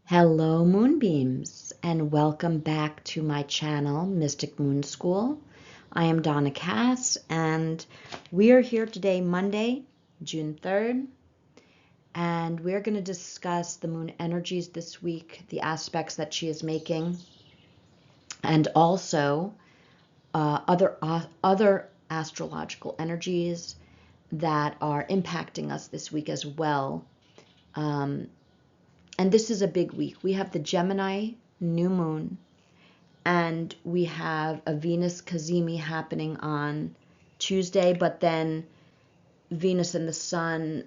Hello, Moonbeams, and welcome back to my channel, Mystic Moon School. I am Donna Cass, and we are here today, Monday, June 3rd, and we're going to discuss the moon energies this week, the aspects that she is making, and also other astrological energies that are impacting us this week as well. And this is a big week. We have the Gemini new moon, and we have a Venus Cazimi happening on Tuesday, but then Venus and the Sun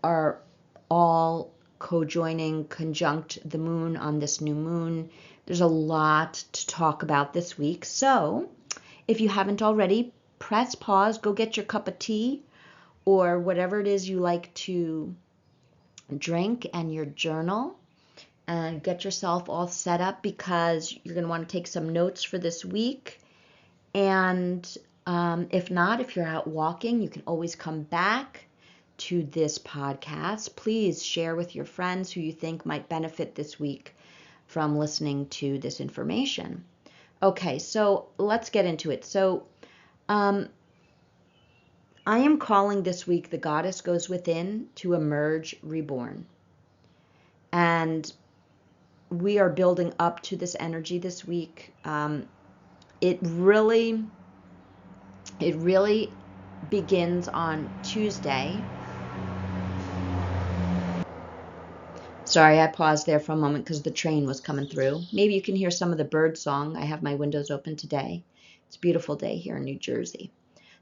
are all co-joining, conjunct the moon on this new moon. There's a lot to talk about this week. So if you haven't already, press pause, go get your cup of tea or whatever it is you like to drink and your journal, and get yourself all set up because you're going to want to take some notes for this week. And if not, if you're out walking, you can always come back to this podcast. Please share with your friends who you think might benefit this week from listening to this information. Okay, so let's get into it. So I am calling this week The Goddess Goes Within to Emerge Reborn. And we are building up to this energy this week. It really begins on Tuesday. Sorry, I paused there for a moment because the train was coming through. Maybe you can hear some of the bird song. I have my windows open today. It's a beautiful day here in New Jersey.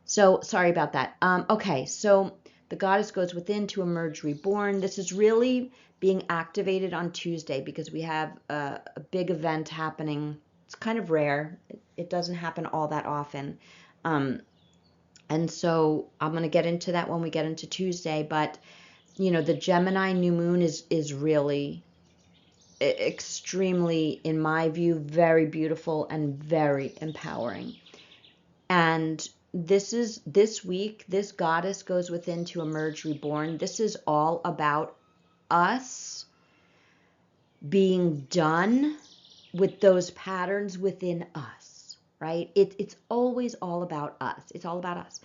So sorry about that. Okay, so the Goddess Goes Within to Emerge Reborn. This is really being activated on Tuesday because we have a big event happening. It's kind of rare. It doesn't happen all that often. And so I'm going to get into that when we get into Tuesday. But, you know, the Gemini new moon is really extremely, in my view, very beautiful and very empowering. And this week, this Goddess Goes Within to Emerge Reborn. This is all about us being done with those patterns within us, right? It's always all about us. It's all about us.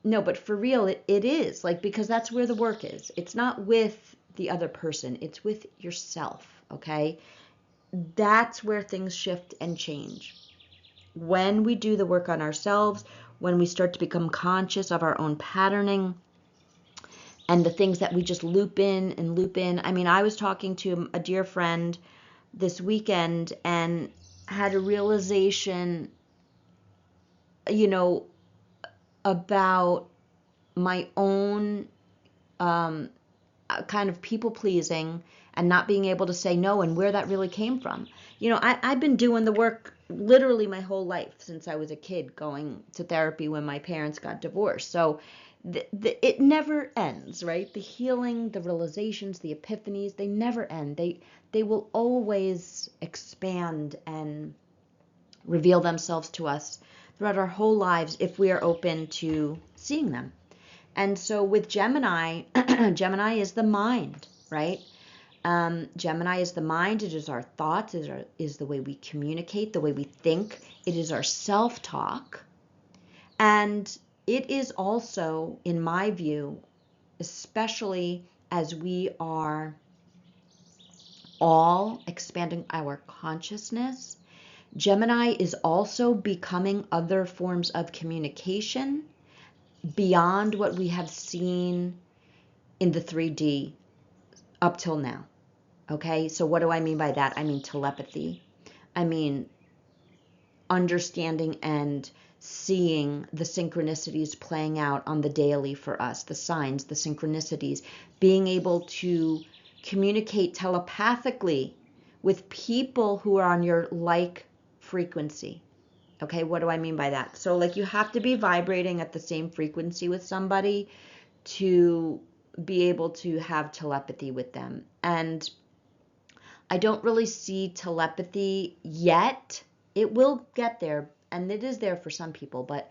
No, but for real, it is, like, because that's where the work is. It's not with the other person. It's with yourself, okay? That's where things shift and change. When we do the work on ourselves, when we start to become conscious of our own patterning and the things that we just loop in and loop in. I mean, I was talking to a dear friend this weekend and had a realization, you know, about my own kind of people pleasing and not being able to say no, and where that really came from. You know, I've been doing the work literally my whole life since I was a kid, going to therapy when my parents got divorced. So it never ends, right? The healing, the realizations, the epiphanies, they never end. They will always expand and reveal themselves to us throughout our whole lives if we are open to seeing them. And so with Gemini, Gemini is the mind, right? Gemini is the mind. It is our thoughts. It is the way we communicate, the way we think. It is our self-talk. And it is also, in my view, especially as we are all expanding our consciousness, Gemini is also becoming other forms of communication beyond what we have seen in the 3D up till now. Okay, so what do I mean by that? I mean telepathy. I mean understanding and seeing the synchronicities playing out on the daily for us, the signs, the synchronicities, being able to communicate telepathically with people who are on your like frequency. Okay, what do I mean by that? So like you have to be vibrating at the same frequency with somebody to be able to have telepathy with them. And I don't really see telepathy yet. It will get there, and it is there for some people, but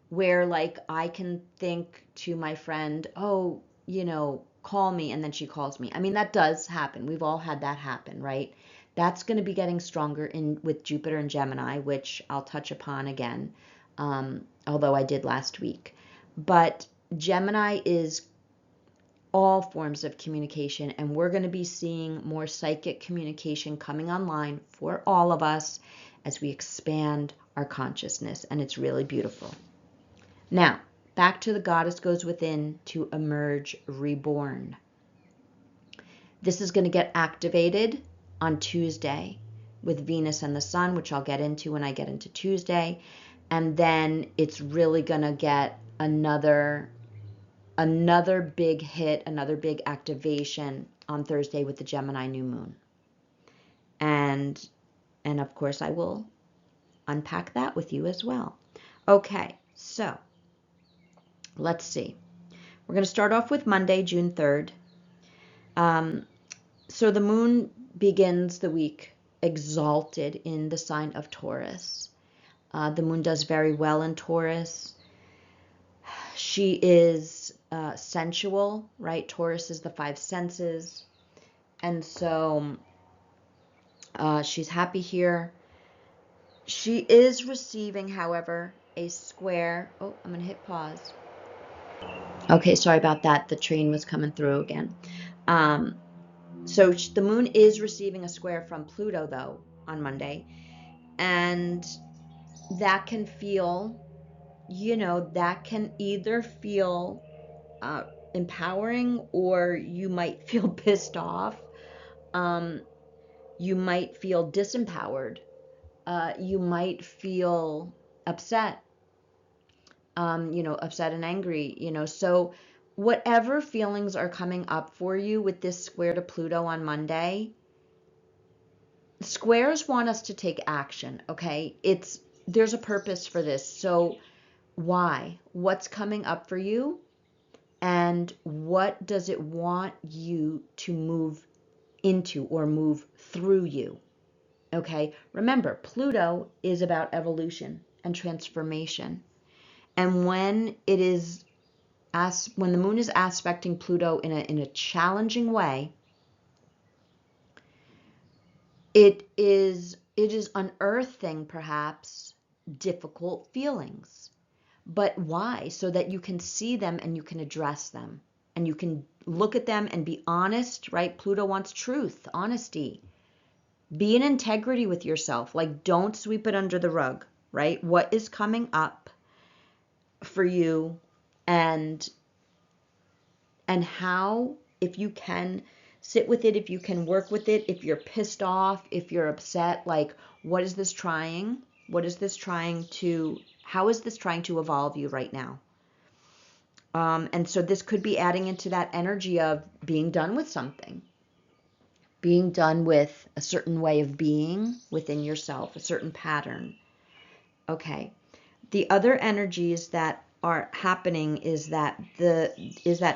where like I can think to my friend, oh, you know, call me, and then she calls me. I mean, that does happen. We've all had that happen, right? That's going to be getting stronger with Jupiter and Gemini, which I'll touch upon again, although I did last week. But Gemini is all forms of communication, and we're going to be seeing more psychic communication coming online for all of us as we expand our consciousness, and it's really beautiful. Now, back to the goddess goes within to emerge reborn. This is going to get activated on Tuesday with Venus and the Sun, which I'll get into when I get into Tuesday. And then it's really going to get another big hit, another big activation on Thursday with the Gemini new moon. And of course I will unpack that with you as well. Okay, so let's see. We're going to start off with Monday, June 3rd. So the moon begins the week exalted in the sign of Taurus. The moon does very well in Taurus. She is sensual, right? Taurus is the five senses. And so she's happy here. She is receiving, however, a square. Oh, I'm going to hit pause. Okay, sorry about that. The train was coming through again. So the moon is receiving a square from Pluto, though, on Monday. And that can feel, that can either feel empowering, or you might feel pissed off. You might feel disempowered. You might feel upset. Upset and angry, so whatever feelings are coming up for you with this square to Pluto on Monday, squares want us to take action, okay? There's a purpose for this. So why? What's coming up for you? And what does it want you to move into or move through you? Okay? Remember, Pluto is about evolution and transformation. And when when the moon is aspecting Pluto in a challenging way, it is unearthing perhaps difficult feelings. But why? So that you can see them and you can address them and you can look at them and be honest, right? Pluto wants truth, honesty. Be in integrity with yourself. Like, don't sweep it under the rug, right? What is coming up for you, and how, if you can sit with it, if you can work with it, if you're pissed off, if you're upset, like, what is this trying? How is this trying to evolve you right now? And so this could be adding into that energy of being done with something, being done with a certain way of being within yourself, a certain pattern. Okay. The other energies that are happening is that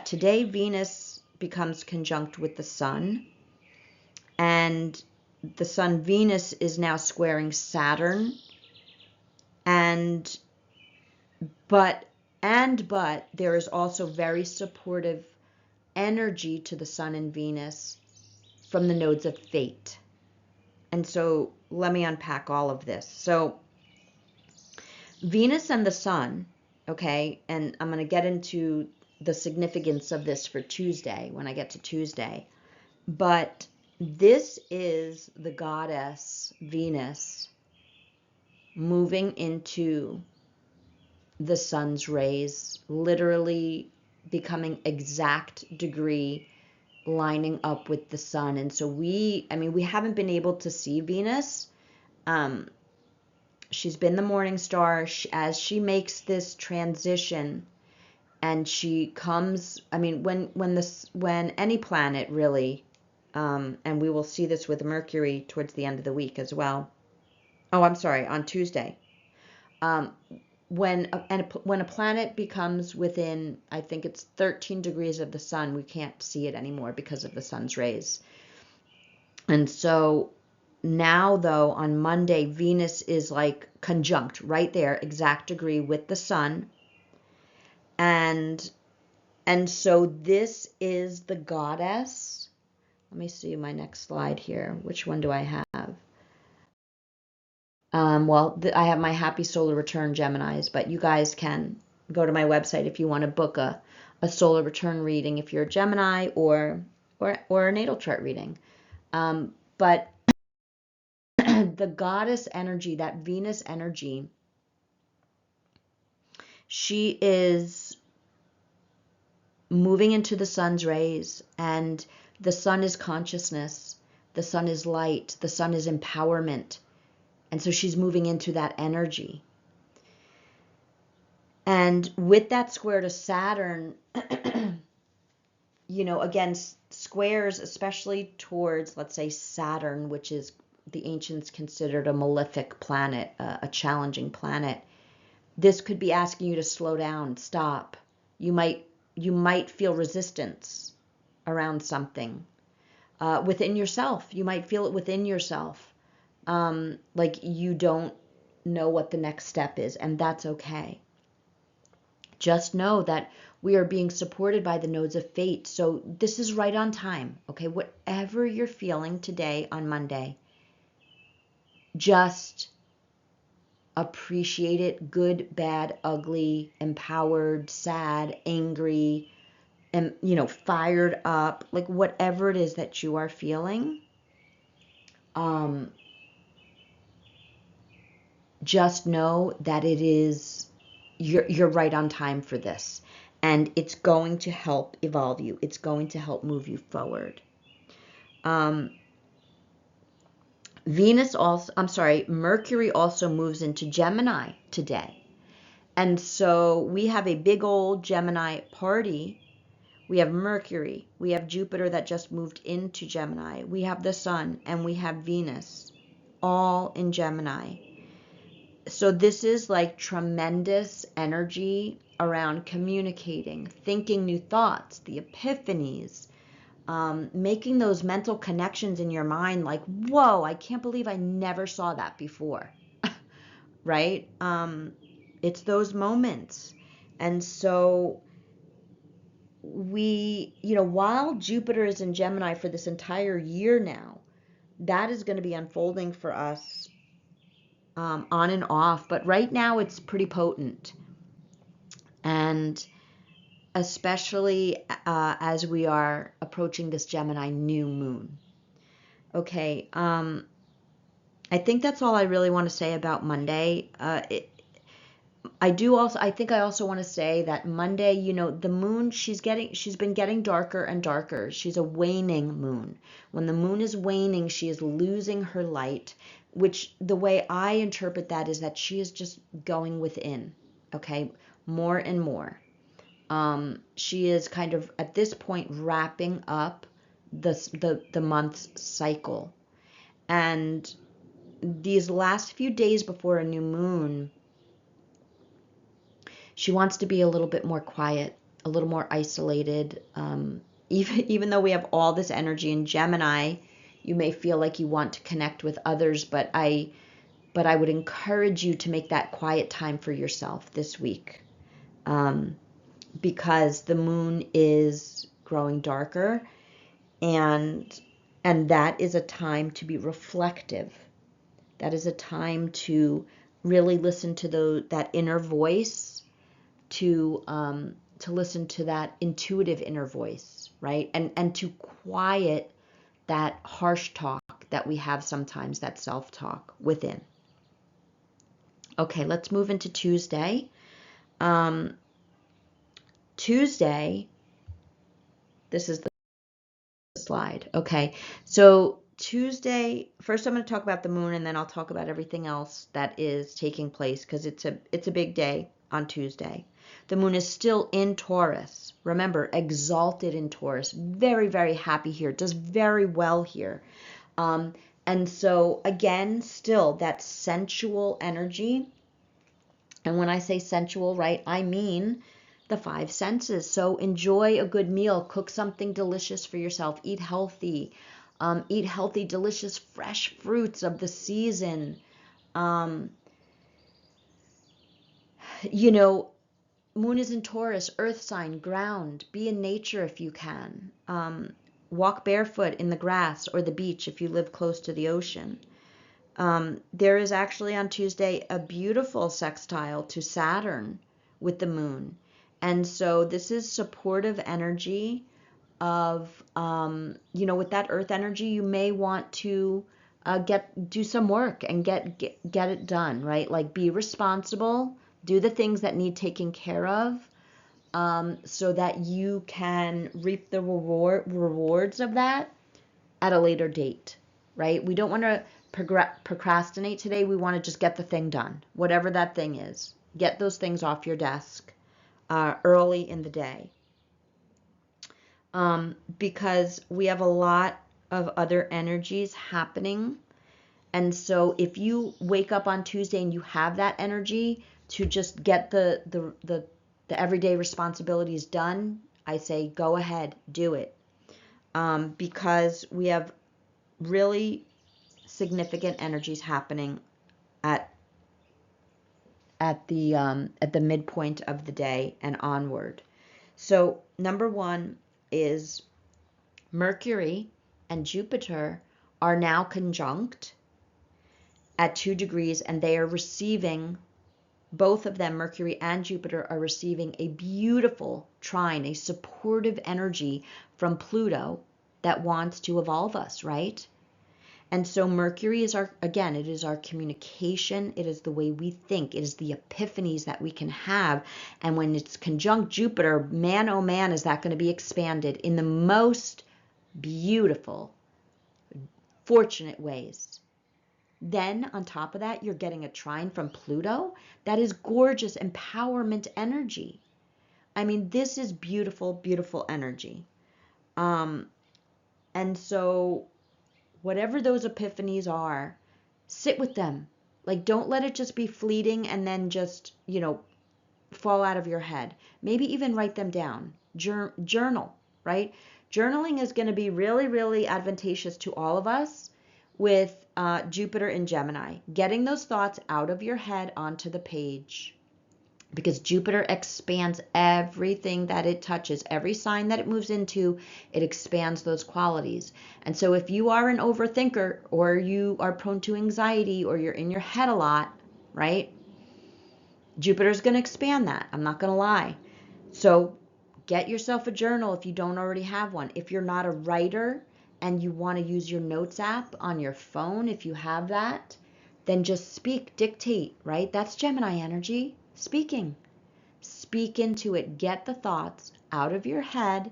today Venus becomes conjunct with the Sun, and the Sun Venus is now squaring Saturn, but there is also very supportive energy to the Sun and Venus from the nodes of fate. And so let me unpack all of this. So Venus and the Sun, okay, and I'm going to get into the significance of this for Tuesday when I get to Tuesday, but this is the goddess Venus moving into the sun's rays, literally becoming exact degree lining up with the sun. And so we haven't been able to see Venus. She's been the morning star as she makes this transition, and she comes, when any planet really, and we will see this with Mercury towards the end of the week as well. Oh, I'm sorry, on Tuesday. When a planet becomes within, I think it's 13 degrees of the sun, we can't see it anymore because of the sun's rays. And so now, though, on Monday, Venus is like conjunct right there, exact degree with the sun. And And so this is the goddess. Let me see my next slide here. Which one do I have? Well, I have my Happy Solar Return Geminis, but you guys can go to my website if you want to book a solar return reading if you're a Gemini or a natal chart reading. But the goddess energy, that Venus energy, she is moving into the sun's rays, and the sun is consciousness, the sun is light, the sun is empowerment. And so she's moving into that energy. And with that square to Saturn, you know, again, squares, especially towards, let's say, Saturn, which is the ancients considered a malefic planet, a challenging planet. This could be asking you to slow down, stop. You might feel resistance around something within yourself. You might feel it within yourself, like you don't know what the next step is, and that's okay. Just know that we are being supported by the nodes of fate. So this is right on time. Okay, whatever you're feeling today on Monday, just appreciate it. Good, bad, ugly, empowered, sad, angry, and, you know, fired up, like whatever it is that you are feeling. Just know that it is, you're right on time for this. And it's going to help evolve you. It's going to help move you forward. Mercury also moves into Gemini today. And so we have a big old Gemini party. We have Mercury, we have Jupiter that just moved into Gemini, we have the Sun, and we have Venus, all in Gemini. So this is like tremendous energy around communicating, thinking new thoughts, the epiphanies, making those mental connections in your mind like, whoa, I can't believe I never saw that before, right? It's those moments. And so while Jupiter is in Gemini for this entire year now, that is going to be unfolding for us on and off. But right now it's pretty potent. And especially as we are approaching this Gemini new moon. Okay, I think that's all I really want to say about Monday. I think I also want to say that Monday, you know, the moon, she's been getting darker and darker. She's a waning moon. When the moon is waning, she is losing her light, which the way I interpret that is that she is just going within, okay, more and more. She is kind of at this point wrapping up the month's cycle. And these last few days before a new moon, she wants to be a little bit more quiet, a little more isolated. Even though we have all this energy in Gemini, you may feel like you want to connect with others, but I would encourage you to make that quiet time for yourself this week, because the moon is growing darker, and that is a time to be reflective. That is a time to really listen to that inner voice, to listen to that intuitive inner voice, right? And to quiet that harsh talk that we have sometimes, that self-talk within. Okay, let's move into Tuesday. Tuesday, this is the slide. Okay, so Tuesday, first I'm going to talk about the moon, and then I'll talk about everything else that is taking place, because it's a big day on Tuesday. The moon is still in Taurus. Remember, exalted in Taurus. Very, very happy here. Does very well here. And so, again, still that sensual energy. And when I say sensual, right, I mean the five senses. So enjoy a good meal. Cook something delicious for yourself. Eat healthy. Eat healthy, delicious, fresh fruits of the season. You know, Moon is in Taurus, earth sign, ground. Be in nature if you can. Walk barefoot in the grass or the beach if you live close to the ocean. There is actually on Tuesday a beautiful sextile to Saturn with the moon. And so this is supportive energy of, with that earth energy, you may want to do some work and get it done, right? Like be responsible, do the things that need taken care of, so that you can reap the rewards of that at a later date, right? We don't want to procrastinate today. We want to just get the thing done, whatever that thing is. Get those things off your desk early in the day. Because we have a lot of other energies happening. And so if you wake up on Tuesday and you have that energy to just get the everyday responsibilities done, I say go ahead, do it. Because we have really significant energies happening at the midpoint of the day and onward. So number one is Mercury and Jupiter are now conjunct at 2 degrees, and they are receiving, both of them, Mercury and Jupiter, are receiving a beautiful trine, a supportive energy from Pluto that wants to evolve us, right? And so Mercury is it is our communication. It is the way we think. It is the epiphanies that we can have. And when it's conjunct Jupiter, man, oh man, is that going to be expanded in the most beautiful, fortunate ways. Then on top of that, you're getting a trine from Pluto. That is gorgeous empowerment energy. I mean, this is beautiful, beautiful energy. And so whatever those epiphanies are, sit with them. Like, don't let it just be fleeting and then just, fall out of your head. Maybe even write them down. Journal, right? Journaling is going to be really, really advantageous to all of us with Jupiter in Gemini. Getting those thoughts out of your head onto the page. Because Jupiter expands everything that it touches. Every sign that it moves into, it expands those qualities. And so if you are an overthinker, or you are prone to anxiety, or you're in your head a lot, right? Jupiter's going to expand that. I'm not going to lie. So get yourself a journal if you don't already have one. If you're not a writer and you want to use your notes app on your phone, if you have that, then just speak, dictate, right? That's Gemini energy. Speaking. Speak into it. Get the thoughts out of your head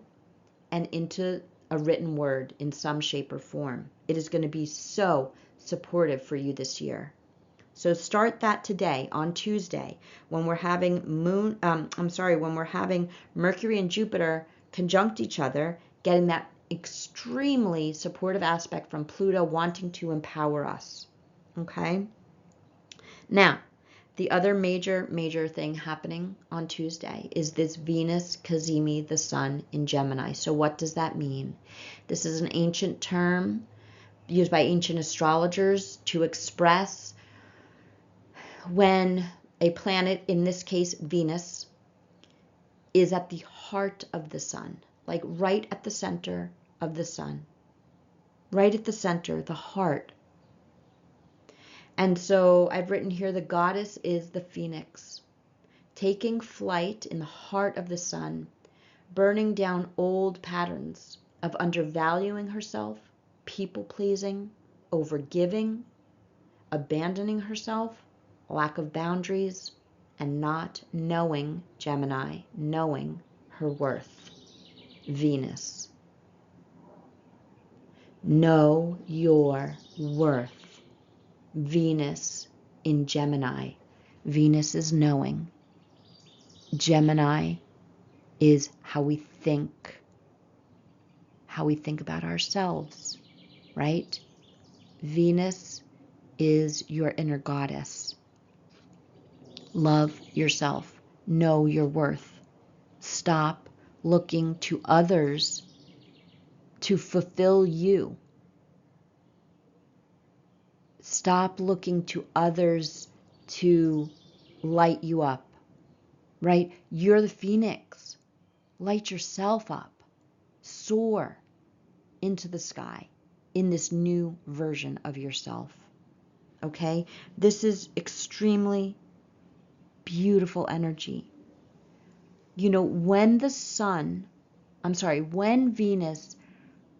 and into a written word in some shape or form. It is going to be so supportive for you this year. So start that today on Tuesday when we're having when we're having Mercury and Jupiter conjunct each other, getting that extremely supportive aspect from Pluto wanting to empower us. Okay? Now, the other major thing happening on Tuesday is this Venus Cazimi, the sun in Gemini. So what does that mean? This is an ancient term used by ancient astrologers to express when a planet, in this case Venus, is at the heart of the sun, like right at the center of the sun. Right at the center, the heart. And so I've written here, the goddess is the phoenix, taking flight in the heart of the sun, burning down old patterns of undervaluing herself, people-pleasing, overgiving, abandoning herself, lack of boundaries, and not knowing, Gemini, knowing her worth. Venus. Know your worth. Venus in Gemini. Venus is knowing. Gemini is how we think about ourselves, right? Venus is your inner goddess. Love yourself. Know your worth. Stop looking to others to fulfill you. Stop looking to others to light you up. right? You're the phoenix. Light yourself up. Soar into the sky in this new version of yourself. Okay? This is extremely beautiful energy. When when Venus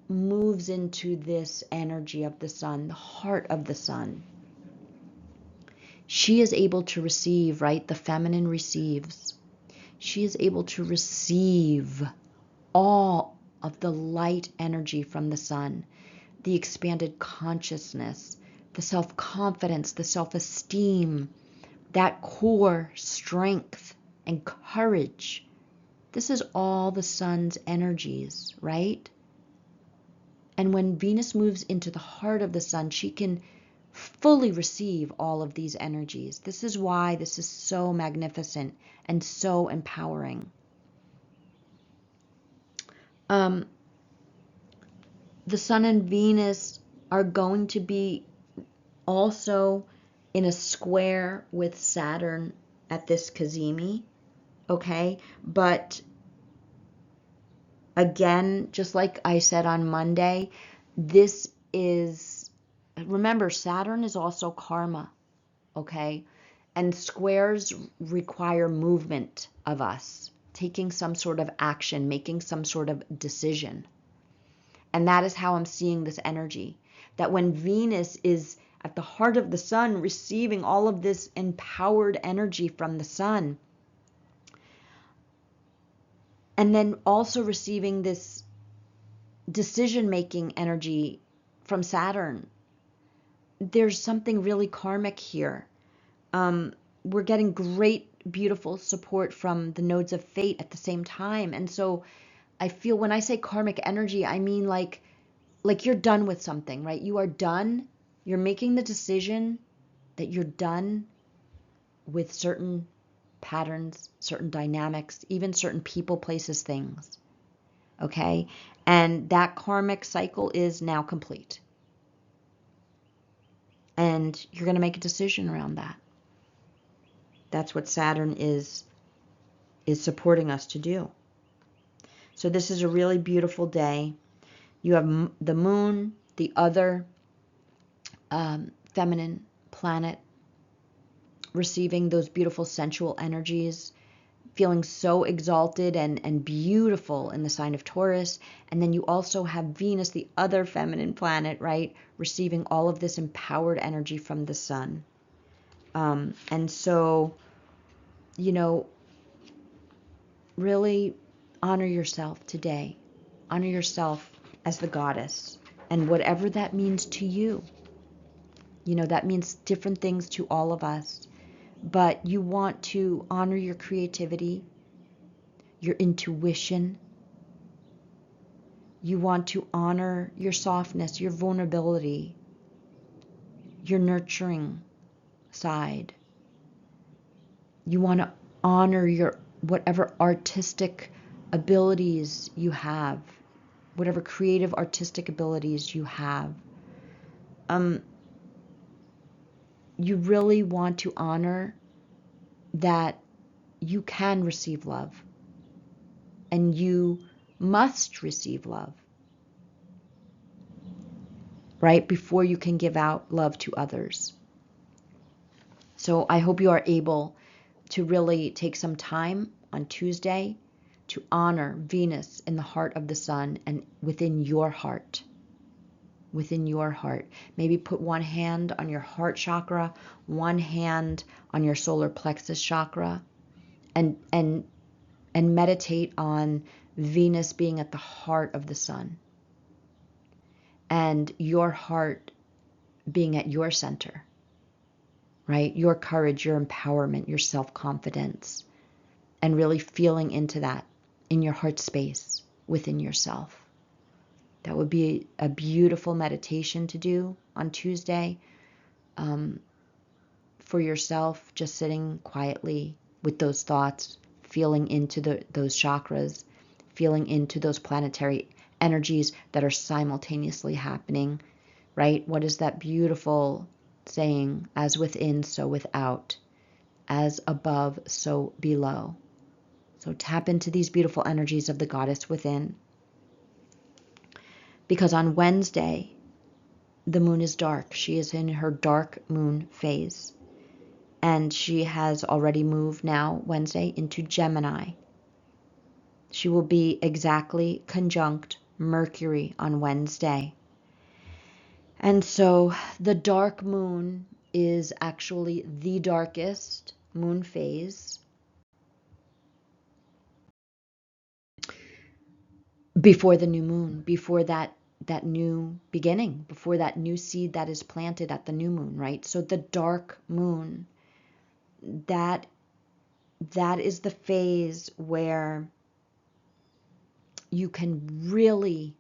moves into this energy of the sun, the heart of the sun, she is able to receive, right? The feminine receives. She is able to receive all of the light energy from the sun, the expanded consciousness, the self-confidence, the self-esteem, that core strength and courage. This is all the sun's energies, right? And when Venus moves into the heart of the sun, she can fully receive all of these energies. This is why this is so magnificent and so empowering. The sun and Venus are going to be also in a square with Saturn at this Cazimi, okay? But again, just like I said on Monday, remember, Saturn is also karma, okay? And squares require movement of us, taking some sort of action, making some sort of decision. And that is how I'm seeing this energy. That when Venus is at the heart of the sun, receiving all of this empowered energy from the sun, and then also receiving this decision-making energy from Saturn, there's something really karmic here. We're getting great, beautiful support from the nodes of fate at the same time. And so I feel when I say karmic energy, I mean like you're done with something, right? You are done. You're making the decision that you're done with certain patterns, certain dynamics, even certain people, places, things. Okay? And that karmic cycle is now complete. And you're going to make a decision around that. That's what Saturn is supporting us to do. So this is a really beautiful day. You have the moon, the other feminine planet, receiving those beautiful sensual energies, feeling so exalted and beautiful in the sign of Taurus. And then you also have Venus, the other feminine planet, right, receiving all of this empowered energy from the sun. And so, really honor yourself today. Honor yourself as the goddess, and whatever that means to you. That means different things to all of us. But you want to honor your creativity, your intuition. You want to honor your softness, your vulnerability, your nurturing side. You want to honor your whatever artistic abilities you have, whatever creative artistic abilities you have. You really want to honor that you can receive love, and you must receive love, right, before you can give out love to others. So I hope you are able to really take some time on Tuesday to honor Venus in the heart of the sun and within your heart. Within your heart. Maybe put one hand on your heart chakra, one hand on your solar plexus chakra, and meditate on Venus being at the heart of the sun and your heart being at your center, right? Your courage, your empowerment, your self-confidence, and really feeling into that in your heart space within yourself. That would be a beautiful meditation to do on Tuesday for yourself, just sitting quietly with those thoughts, feeling into those chakras, feeling into those planetary energies that are simultaneously happening, right? What is that beautiful saying? As within, so without. As above, so below. So tap into these beautiful energies of the goddess within. Because on Wednesday, the moon is dark. She is in her dark moon phase. And she has already moved now, Wednesday, into Gemini. She will be exactly conjunct Mercury on Wednesday. And so the dark moon is actually the darkest moon phase before the new moon, before that new beginning, before that new seed that is planted at the new moon, right? So the dark moon, that is the phase where you can really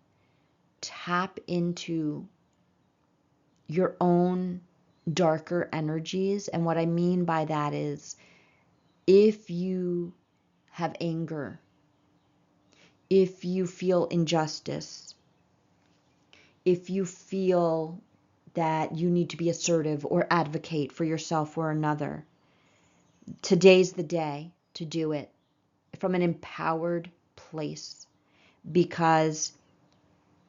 tap into your own darker energies. And what I mean by that is, if you have anger, if you feel injustice, if you feel that you need to be assertive or advocate for yourself or another, today's the day to do it from an empowered place, because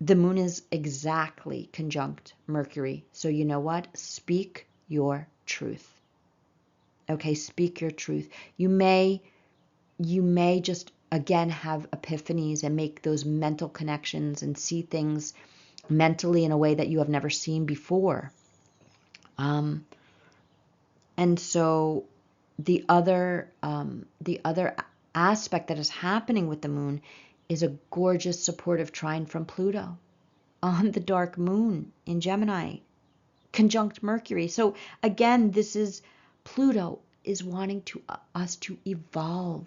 the moon is exactly conjunct Mercury. So you know what? Speak your truth. Okay, speak your truth. You may just again have epiphanies and make those mental connections and see things mentally in a way that you have never seen before. And so the other aspect that is happening with the moon is a gorgeous supportive trine from Pluto on the dark moon in Gemini, conjunct Mercury. So again, this is Pluto is wanting us to evolve.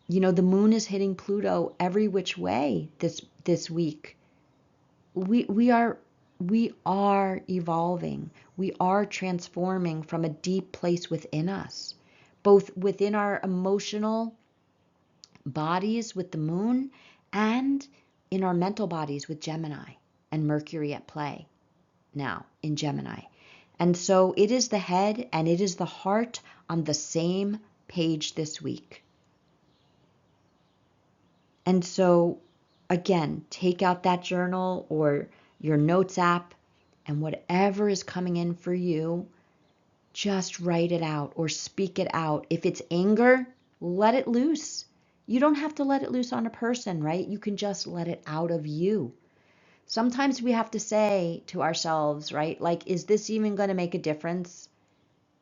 You know, the moon is hitting Pluto every which way this week. We are evolving. We are transforming from a deep place within us, both within our emotional bodies with the moon and in our mental bodies with Gemini and Mercury at play now in Gemini. And so it is the head and it is the heart on the same page this week. And so again, take out that journal or your notes app, and whatever is coming in for you, just write it out or speak it out. If it's anger, let it loose. You don't have to let it loose on a person, right? You can just let it out of you. Sometimes we have to say to ourselves, right? Like, is this even going to make a difference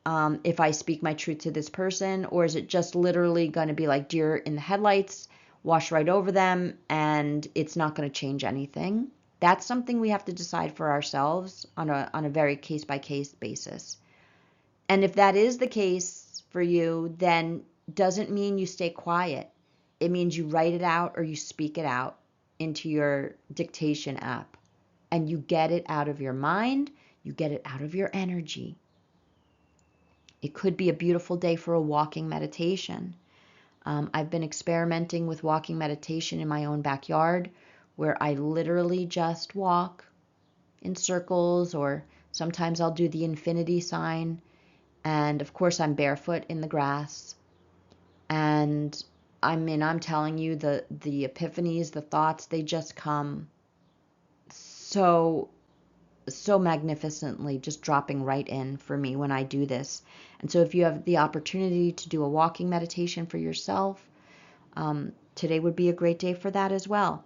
if I speak my truth to this person? Or is it just literally going to be like deer in the headlights, wash right over them, and it's not going to change anything? That's something we have to decide for ourselves on a very case-by-case basis. And if that is the case for you, then doesn't mean you stay quiet. It means you write it out or you speak it out into your dictation app. And you get it out of your mind, you get it out of your energy. It could be a beautiful day for a walking meditation. I've been experimenting with walking meditation in my own backyard, where I literally just walk in circles, or sometimes I'll do the infinity sign. And of course, I'm barefoot in the grass. And I'm telling you, the epiphanies, the thoughts, they just come so magnificently, just dropping right in for me when I do this. And so if you have the opportunity to do a walking meditation for yourself, today would be a great day for that as well.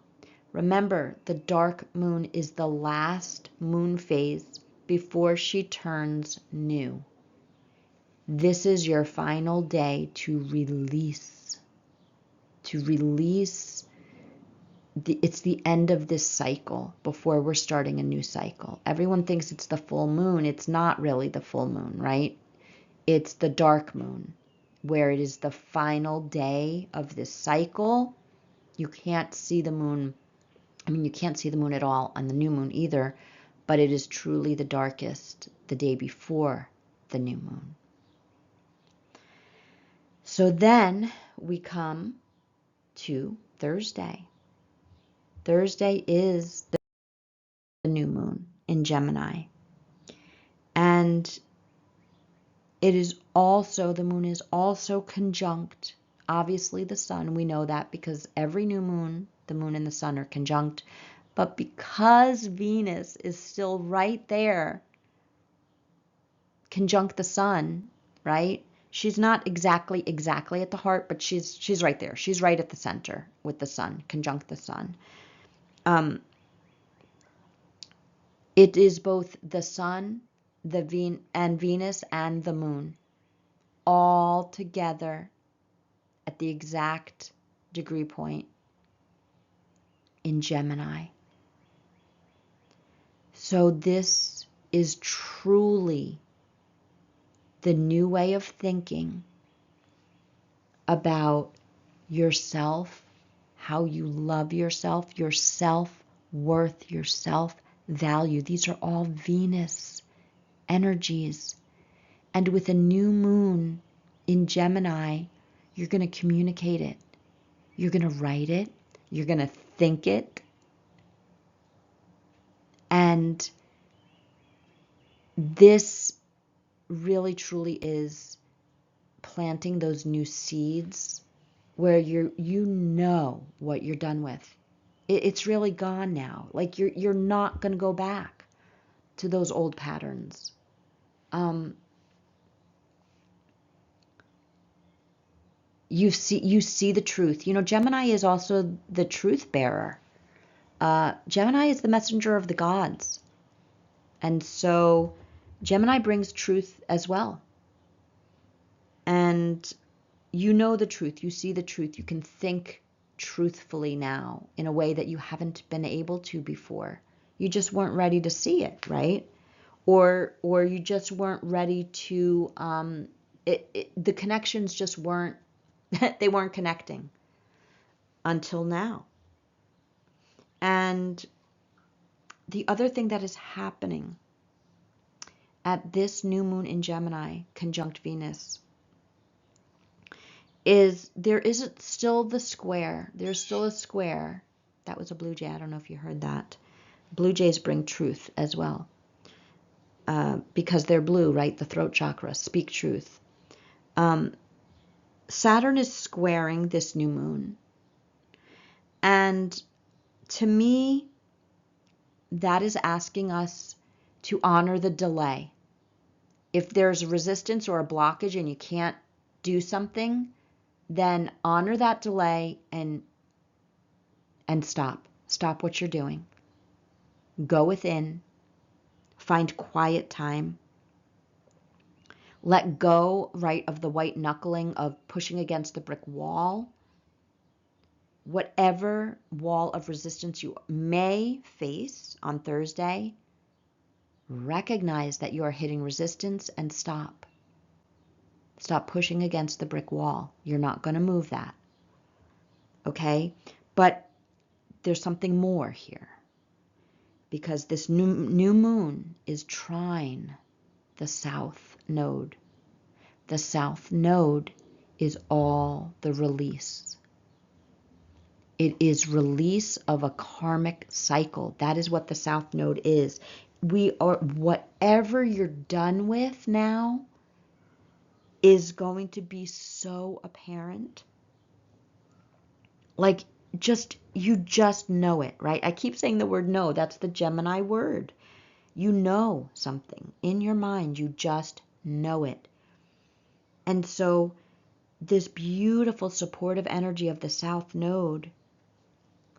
Remember, the dark moon is the last moon phase before she turns new. This is your final day to release. It's the end of this cycle before we're starting a new cycle. Everyone thinks it's the full moon. It's not really the full moon, right? It's the dark moon, where it is the final day of this cycle. You can't see the moon. You can't see the moon at all on the new moon either, but it is truly the darkest the day before the new moon. So then we come to Thursday. Thursday is the new moon in Gemini. And it is also, the moon is also conjunct obviously the sun. We know that because every new moon, the moon and the sun are conjunct. But because Venus is still right there, conjunct the sun, right? She's not exactly at the heart, but she's right there. She's right at the center with the sun, conjunct the sun. It is both the sun, and Venus and the moon all together at the exact degree point in Gemini. So this is truly the new way of thinking about yourself, how you love yourself, your self-worth, your self-value. These are all Venus energies. And with a new moon in Gemini, you're going to communicate it. You're going to write it. You're going to think it. And this really truly is planting those new seeds where you know what you're done with. It's really gone now. Like you're not going to go back to those old patterns. You see the truth. You know, Gemini is also the truth bearer. Gemini is the messenger of the gods. And so Gemini brings truth as well. And you know the truth. You see the truth. You can think truthfully now in a way that you haven't been able to before. You just weren't ready to see it, right? Or you just weren't ready to, the connections just weren't, they weren't connecting until now. And the other thing that is happening at this new moon in Gemini, conjunct Venus, is there is still the square. There's still a square. That was a blue jay. I don't know if you heard that. Blue jays bring truth as well. Because they're blue, right? The throat chakra, speak truth. Saturn is squaring this new moon. And to me, that is asking us to honor the delay. If there's resistance or a blockage and you can't do something, then honor that delay and stop. Stop what you're doing. Go within. Find quiet time. Let go, right, of the white knuckling of pushing against the brick wall. Whatever wall of resistance you may face on Thursday, recognize that you are hitting resistance and stop. Stop pushing against the brick wall. You're not going to move that. Okay? But there's something more here. Because this new moon is trine the south node. The south node is all the release. It is release of a karmic cycle. That is what the south node is. Whatever you're done with now is going to be so apparent. Like, you just know it, right? I keep saying the word know. That's the Gemini word. You know something in your mind. You just know it. And so this beautiful supportive energy of the south node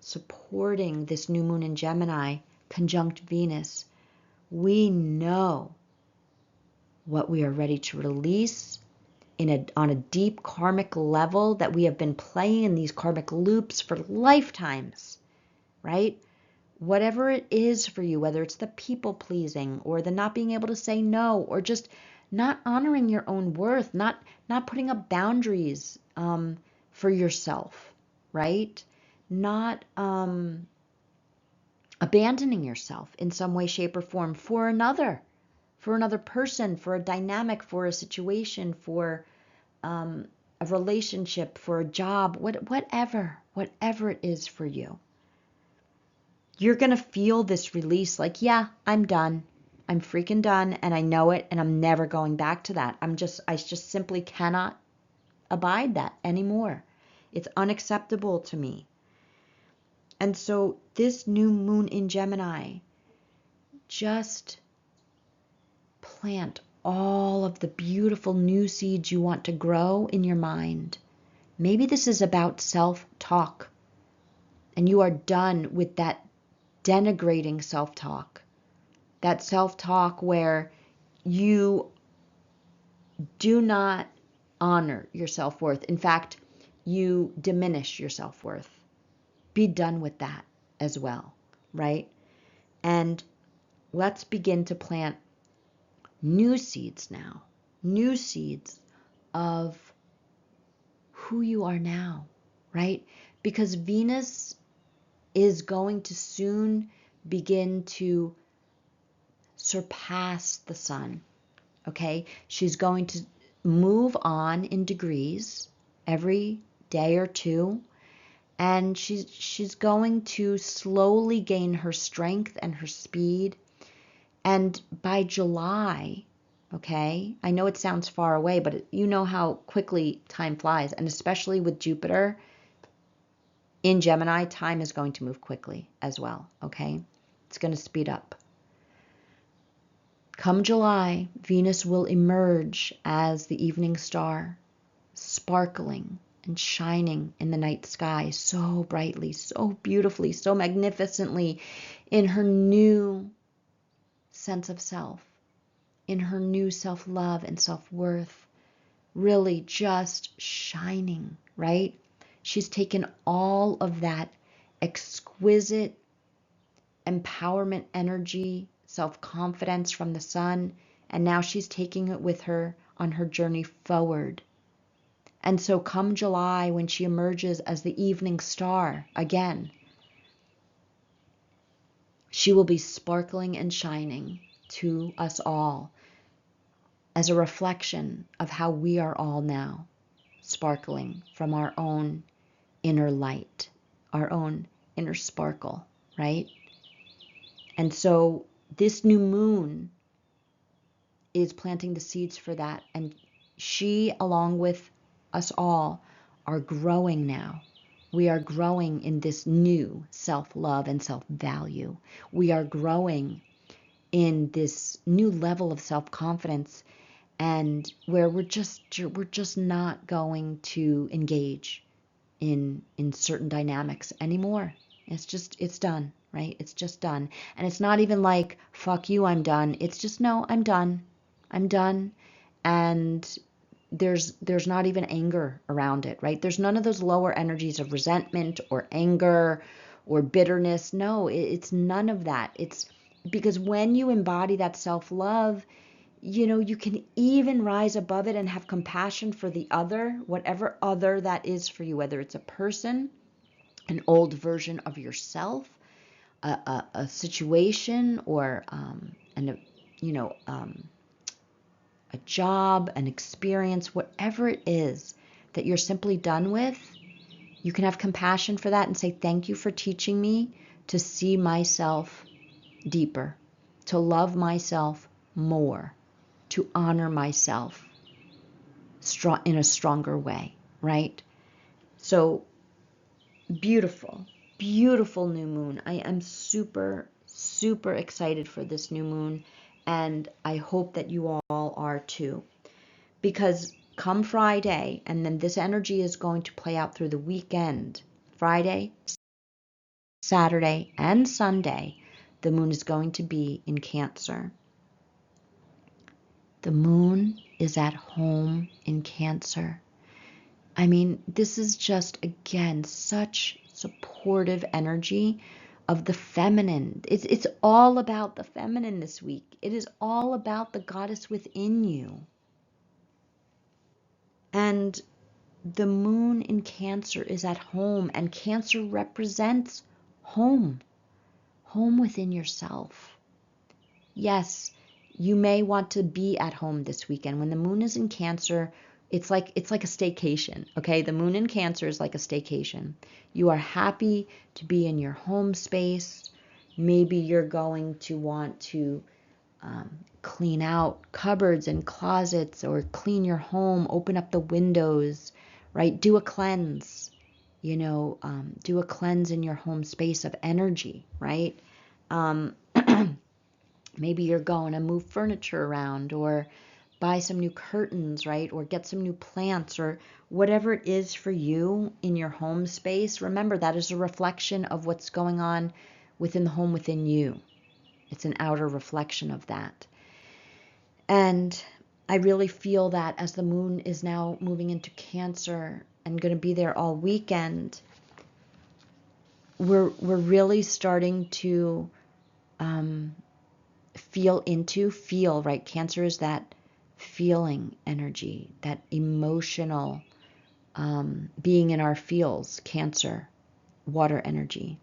supporting this new moon in Gemini, conjunct Venus, we know what we are ready to release on a deep karmic level, that we have been playing in these karmic loops for lifetimes, right? Whatever it is for you, whether it's the people pleasing or the not being able to say no, or just not honoring your own worth, not putting up boundaries for yourself, right? Not abandoning yourself in some way, shape, or form for another person, for a dynamic, for a situation, for a relationship, for a job, whatever it is for you. You're going to feel this release like, yeah, I'm done. I'm freaking done, and I know it, and I'm never going back to that. I just simply cannot abide that anymore. It's unacceptable to me. And so this new moon in Gemini, just plant all of the beautiful new seeds you want to grow in your mind. Maybe this is about self-talk, and you are done with that denigrating self-talk. That self-talk where you do not honor your self-worth. In fact, you diminish your self-worth. Be done with that as well, right? And let's begin to plant new seeds now. New seeds of who you are now, right? Because Venus is going to soon begin to surpass the sun, okay? She's going to move on in degrees every day or two, and she's going to slowly gain her strength and her speed. And by July, okay, I know it sounds far away, but you know how quickly time flies, and especially with Jupiter in Gemini, time is going to move quickly as well, okay? It's going to speed up. Come July, Venus will emerge as the evening star, sparkling and shining in the night sky so brightly, so beautifully, so magnificently, in her new sense of self, in her new self-love and self-worth, really just shining, right? She's taken all of that exquisite empowerment energy, self-confidence from the sun, and now she's taking it with her on her journey forward. And so come July, when she emerges as the evening star again, she will be sparkling and shining to us all as a reflection of how we are all now sparkling from our own inner light, our own inner sparkle, right? And so this new moon is planting the seeds for that. And she, along with us all, are growing now. We are growing in this new self-love and self-value. We are growing in this new level of self-confidence, and where we're just not going to engage in certain dynamics anymore. It's done, right? It's just done. And it's not even like, fuck you, I'm done. It's just, no, I'm done. I'm done. And there's not even anger around it, right? There's none of those lower energies of resentment or anger or bitterness. No, it's none of that. It's because when you embody that self-love, you know, you can even rise above it and have compassion for the other, whatever other that is for you, whether it's a person, an old version of yourself, a situation, or a job, an experience, whatever it is that you're simply done with. You can have compassion for that and say, thank you for teaching me to see myself deeper, to love myself more, to honor myself in a stronger way, right? So beautiful, beautiful new moon. I am super, super excited for this new moon, and I hope that you all are too. Because come Friday, and then this energy is going to play out through the weekend, Friday, Saturday, and Sunday, the moon is going to be in Cancer. The moon is at home in Cancer. I mean, this is just, again, such supportive energy of the feminine. It's all about the feminine this week. It is all about the goddess within you. And the moon in Cancer is at home, and Cancer represents home, home within yourself. Yes, you may want to be at home this weekend. When the moon is in Cancer, it's like a staycation, okay? The moon in Cancer is like a staycation. You are happy to be in your home space. Maybe you're going to want to clean out cupboards and closets, or clean your home, open up the windows, right? Do a cleanse. Do a cleanse in your home space of energy, right? Um, maybe you're going to move furniture around or buy some new curtains, right? Or get some new plants or whatever it is for you in your home space. Remember, that is a reflection of what's going on within the home within you. It's an outer reflection of that. And I really feel that as the moon is now moving into Cancer and going to be there all weekend, we're really starting to feel, right? Cancer is that feeling energy, that emotional being in our feels, Cancer, water energy.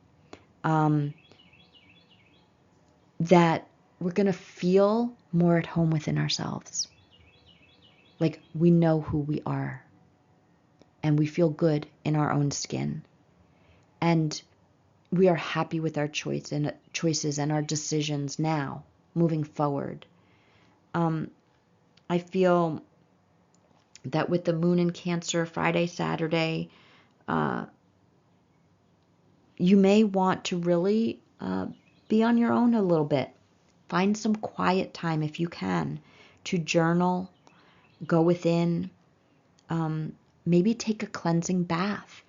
That we're going to feel more at home within ourselves. Like we know who we are and we feel good in our own skin. And we are happy with our choices and our decisions now, moving forward. I feel that with the moon in Cancer, Friday, Saturday, you may want to really be on your own a little bit. Find some quiet time if you can to journal, go within, maybe take a cleansing bath.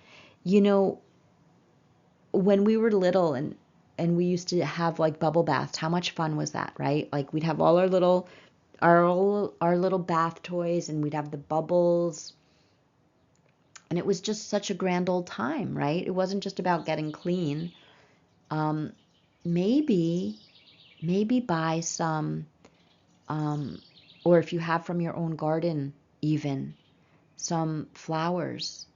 When we were little and we used to have like bubble baths, how much fun was that, right? Like we'd have all our little bath toys and we'd have the bubbles. And it was just such a grand old time, right? It wasn't just about getting clean. Maybe buy some, or if you have from your own garden even, some flowers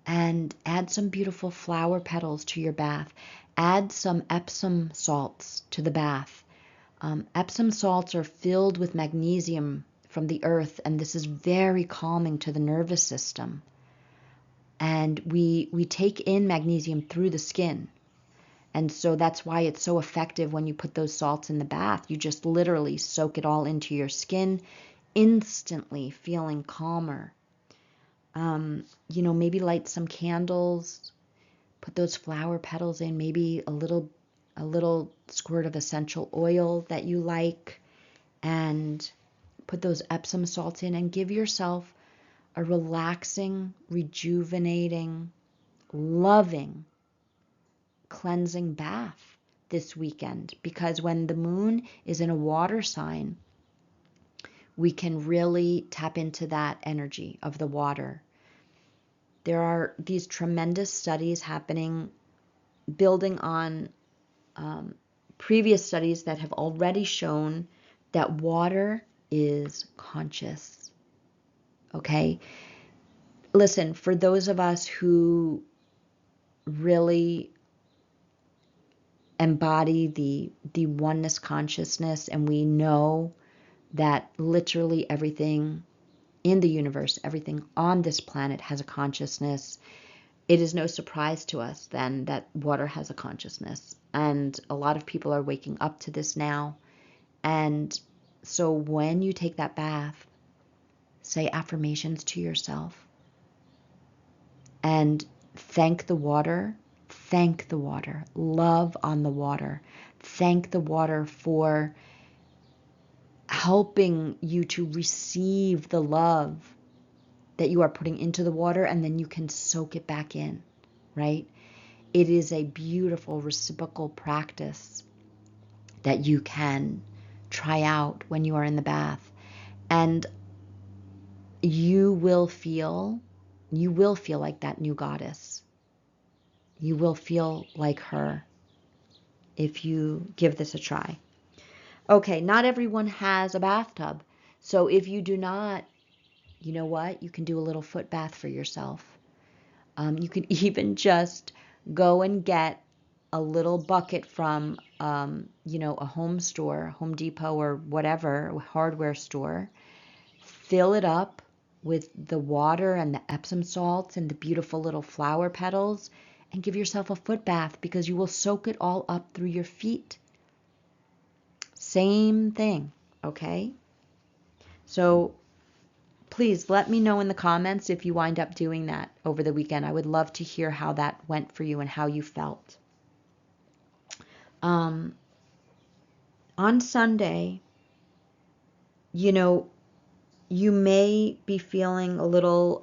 and add some beautiful flower petals to your bath. Add some Epsom salts to the bath. Epsom salts are filled with magnesium from the earth, and this is very calming to the nervous system. And we take in magnesium through the skin. And so that's why it's so effective when you put those salts in the bath. You just literally soak it all into your skin, instantly feeling calmer. Maybe light some candles, put those flower petals in, maybe a little squirt of essential oil that you like, and put those Epsom salts in and give yourself a relaxing, rejuvenating, loving, cleansing bath this weekend. Because when the moon is in a water sign, we can really tap into that energy of the water. There are these tremendous studies happening, building on previous studies that have already shown that water is conscious. Okay? Listen, for those of us who really embody the oneness consciousness, and we know that literally everything in the universe, everything on this planet has a consciousness, it is no surprise to us then that water has a consciousness. And a lot of people are waking up to this now. And so when you take that bath, say affirmations to yourself and thank the water, love on the water, thank the water for helping you to receive the love that you are putting into the water, and then you can soak it back in, right? It is a beautiful reciprocal practice that you can try out when you are in the bath. And you will feel like that new goddess. You will feel like her if you give this a try. Okay, not everyone has a bathtub. So if you do not, you know what? You can do a little foot bath for yourself. You could even just go and get a little bucket from, a home store, Home Depot or whatever, a hardware store. Fill it up with the water and the Epsom salts and the beautiful little flower petals, and give yourself a foot bath because you will soak it all up through your feet. Same thing, okay? So please let me know in the comments if you wind up doing that over the weekend. I would love to hear how that went for you and how you felt. On Sunday, you know, you may be feeling a little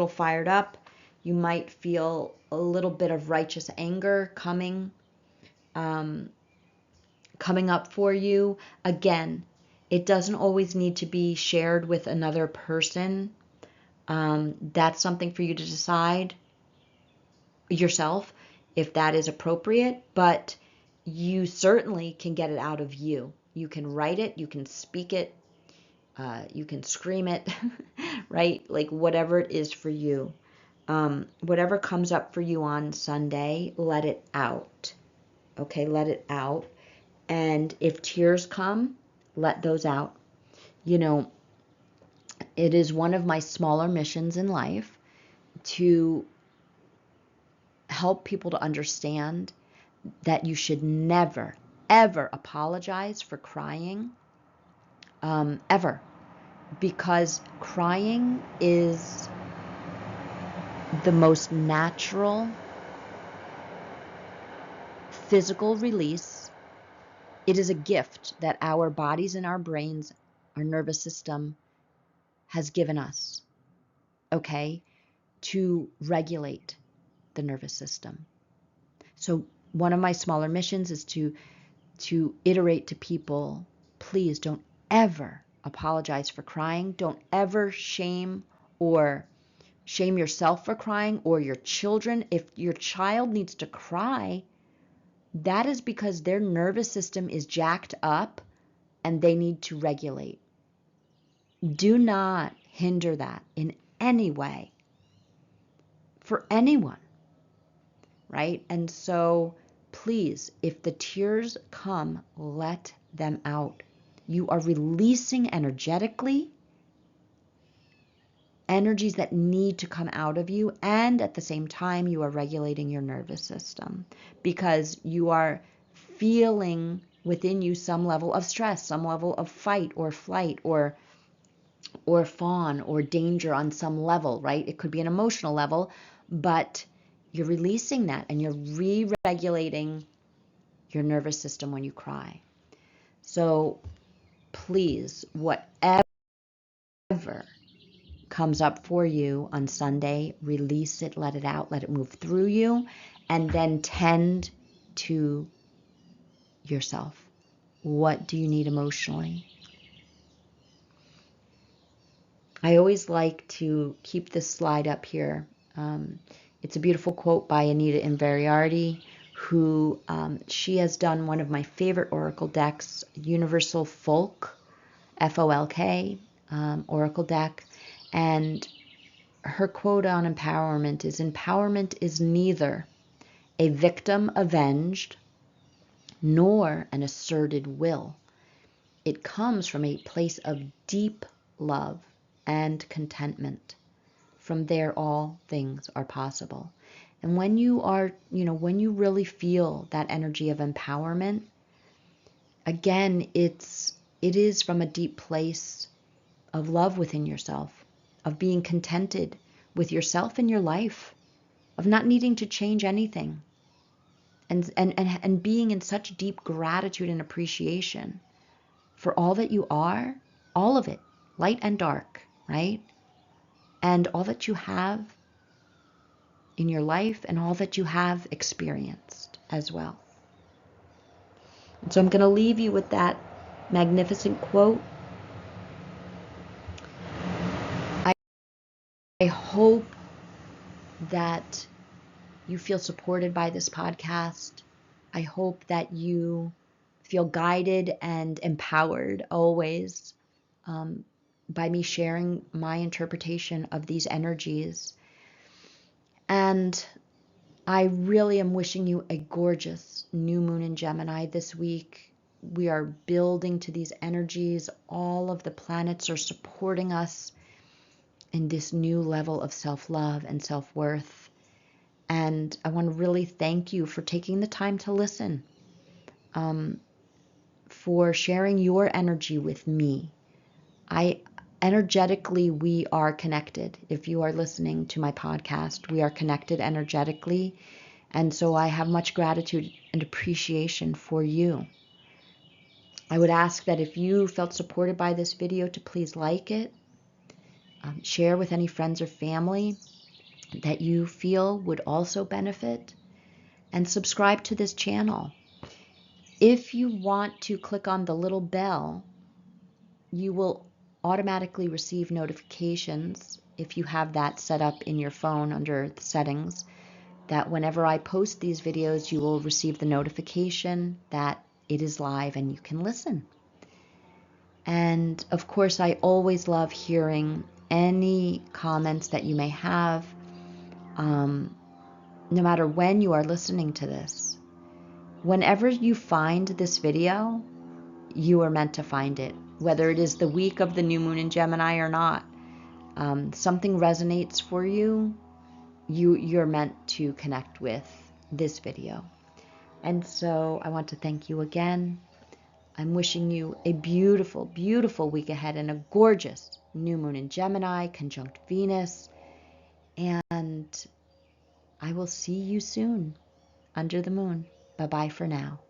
fired up. You might feel a little bit of righteous anger coming up for you. Again, it doesn't always need to be shared with another person. That's something for you to decide yourself if that is appropriate, but you certainly can get it out of you. You can write it, you can speak it, you can scream it, right? Like whatever it is for you. Whatever comes up for you on Sunday, let it out. Okay, let it out. And if tears come, let those out. You know, it is one of my smaller missions in life to help people to understand that you should never, ever apologize for crying, ever. Because crying is the most natural physical release. It is a gift that our bodies and our brains, our nervous system has given us, okay, to regulate the nervous system. So one of my smaller missions is to iterate to people, please don't ever apologize for crying. Don't ever shame yourself for crying or your children. If your child needs to cry, that is because their nervous system is jacked up and they need to regulate. Do not hinder that in any way for anyone, right? And so please, if the tears come, let them out. You are releasing energetically energies that need to come out of you, and at the same time you are regulating your nervous system because you are feeling within you some level of stress, some level of fight or flight or fawn or danger on some level, right? It could be an emotional level, but you're releasing that and you're re-regulating your nervous system when you cry. So please, whatever comes up for you on Sunday, release it, let it out, let it move through you, and then tend to yourself. What do you need emotionally? I always like to keep this slide up here. It's a beautiful quote by Anita Invariardi, who she has done one of my favorite oracle decks, Universal Folk, Folk, oracle deck. And her quote on empowerment is neither a victim avenged nor an asserted will. It comes from a place of deep love and contentment. From there, all things are possible. And when you are, when you really feel that energy of empowerment, again, it is from a deep place of love within yourself, of being contented with yourself and your life, of not needing to change anything, and being in such deep gratitude and appreciation for all that you are, all of it, light and dark, right? And all that you have in your life and all that you have experienced as well. And so I'm going to leave you with that magnificent quote. I hope that you feel supported by this podcast. I hope that you feel guided and empowered always by me sharing my interpretation of these energies. And I really am wishing you a gorgeous new moon in Gemini this week. We are building to these energies. All of the planets are supporting us in this new level of self-love and self-worth. And I want to really thank you for taking the time to listen, for sharing your energy with me. I energetically, we are connected. If you are listening to my podcast, we are connected energetically. And so I have much gratitude and appreciation for you. I would ask that if you felt supported by this video to please like it, share with any friends or family that you feel would also benefit, and subscribe to this channel. If you want to click on the little bell, you will automatically receive notifications if you have that set up in your phone under the settings, that whenever I post these videos, you will receive the notification that it is live and you can listen. And of course, I always love hearing any comments that you may have, no matter when you are listening to this. Whenever you find this video, you are meant to find it, whether it is the week of the new moon in Gemini or not. Something resonates for you, you're meant to connect with this video. And so I want to thank you again. I'm wishing you a beautiful, beautiful week ahead and a gorgeous new moon in Gemini, conjunct Venus. And I will see you soon under the moon. Bye-bye for now.